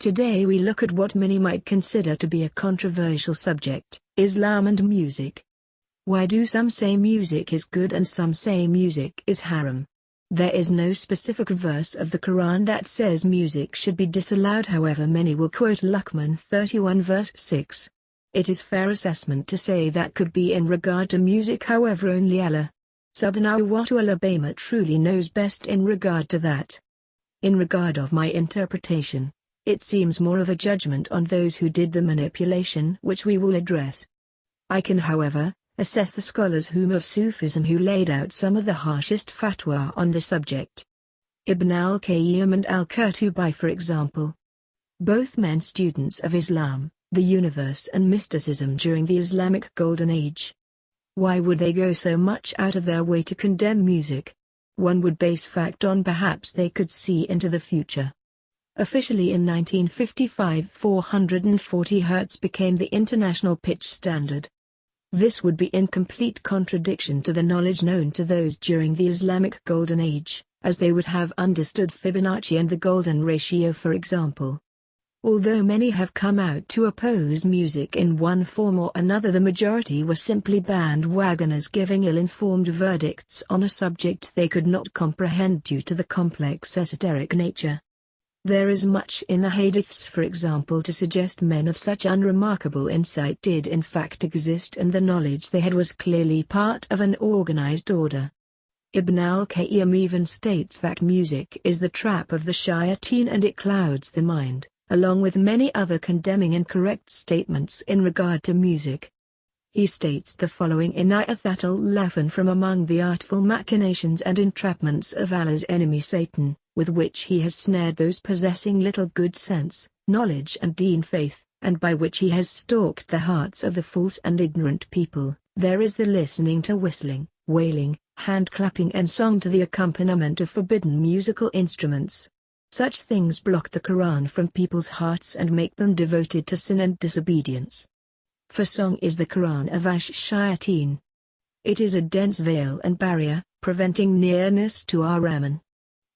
Today we look at what many might consider to be a controversial subject: Islam and music. Why do some say music is good and some say music is haram? There is no specific verse of the Quran that says music should be disallowed, however many will quote Luqman 31 verse 6. It is fair assessment to say that could be in regard to music, however only Allah subhanahu wa ta'ala truly knows best in regard to that. In regard of my interpretation, it seems more of a judgment on those who did the manipulation, which we will address. I can, however, assess the scholars of Sufism who laid out some of the harshest fatwa on the subject. Ibn al-Qayyim and al-Qurtubi, for example. Both men students of Islam, the universe and mysticism during the Islamic Golden Age. Why would they go so much out of their way to condemn music? One would base fact on perhaps they could see into the future. Officially in 1955, 440 Hz became the international pitch standard. This would be in complete contradiction to the knowledge known to those during the Islamic Golden Age, as they would have understood Fibonacci and the golden ratio, for example. Although many have come out to oppose music in one form or another, the majority were simply bandwagoners giving ill-informed verdicts on a subject they could not comprehend due to the complex esoteric nature. There is much in the hadiths, for example, to suggest men of such unremarkable insight did in fact exist, and the knowledge they had was clearly part of an organized order. Ibn al-Qayyim even states that music is the trap of the Shaytaan and it clouds the mind, along with many other condemning and correct statements in regard to music. He states the following in Ighaathatul-Lahfaan: from among the artful machinations and entrapments of Allah's enemy Satan, with which he has snared those possessing little good sense, knowledge and deen faith, and by which he has stalked the hearts of the false and ignorant people, there is the listening to whistling, wailing, hand-clapping and song to the accompaniment of forbidden musical instruments. Such things block the Quran from people's hearts and make them devoted to sin and disobedience. For song is the Quran of ash-Shaytaan. It is a dense veil and barrier, preventing nearness to our Rahman.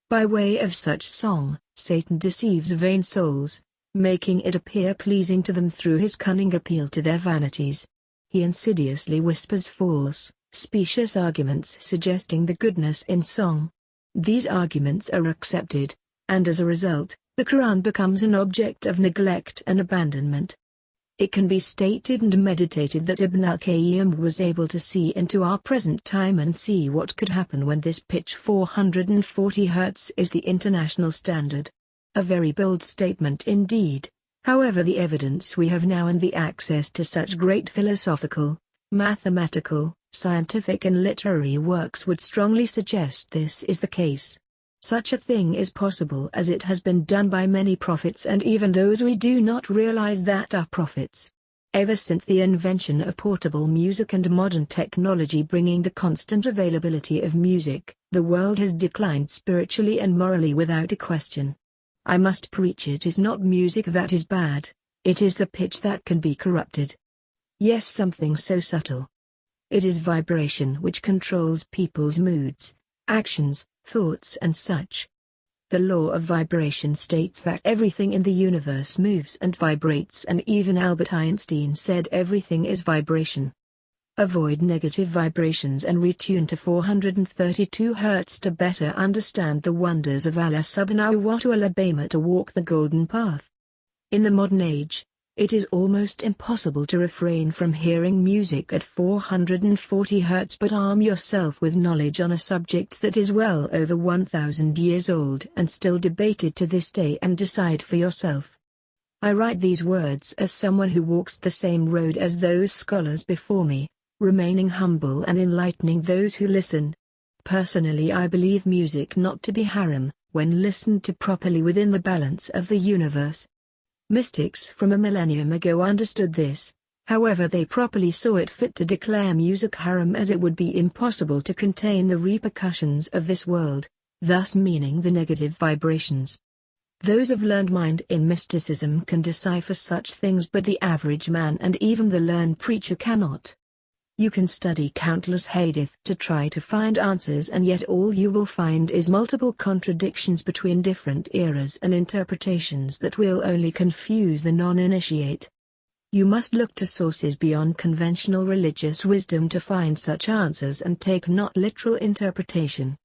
By way of such song, Satan deceives vain souls, making it appear pleasing to them through his cunning appeal to their vanities. He insidiously whispers false, specious arguments suggesting the goodness in song. These arguments are accepted, and as a result, the Quran becomes an object of neglect and abandonment. It can be stated and meditated that Ibn al-Qayyim was able to see into our present time and see what could happen when this pitch 440 Hz is the international standard. A very bold statement indeed. However, the evidence we have now and the access to such great philosophical, mathematical, scientific and literary works would strongly suggest this is the case. Such a thing is possible as it has been done by many prophets and even those we do not realize that are prophets. Ever since the invention of portable music and modern technology bringing the constant availability of music, the world has declined spiritually and morally without a question. I must preach it is not music that is bad, it is the pitch that can be corrupted. Yes, something so subtle. It is vibration which controls people's moods, actions, thoughts and such. The law of vibration states that everything in the universe moves and vibrates, and even Albert Einstein said everything is vibration. Avoid negative vibrations and retune to 432 Hz to better understand the wonders of Allah subhanahu wa ta'ala to walk the golden path. In the modern age, it is almost impossible to refrain from hearing music at 440 Hz, but arm yourself with knowledge on a subject that is well over 1,000 years old and still debated to this day, and decide for yourself. I write these words as someone who walks the same road as those scholars before me, remaining humble and enlightening those who listen. Personally, I believe music not to be haram, when listened to properly within the balance of the universe. Mystics from a millennium ago understood this, however they properly saw it fit to declare music haram, as it would be impossible to contain the repercussions of this world, thus meaning the negative vibrations. Those of learned mind in mysticism can decipher such things, but the average man and even the learned preacher cannot. You can study countless hadith to try to find answers, and yet all you will find is multiple contradictions between different eras and interpretations that will only confuse the non-initiate. You must look to sources beyond conventional religious wisdom to find such answers and take not literal interpretation.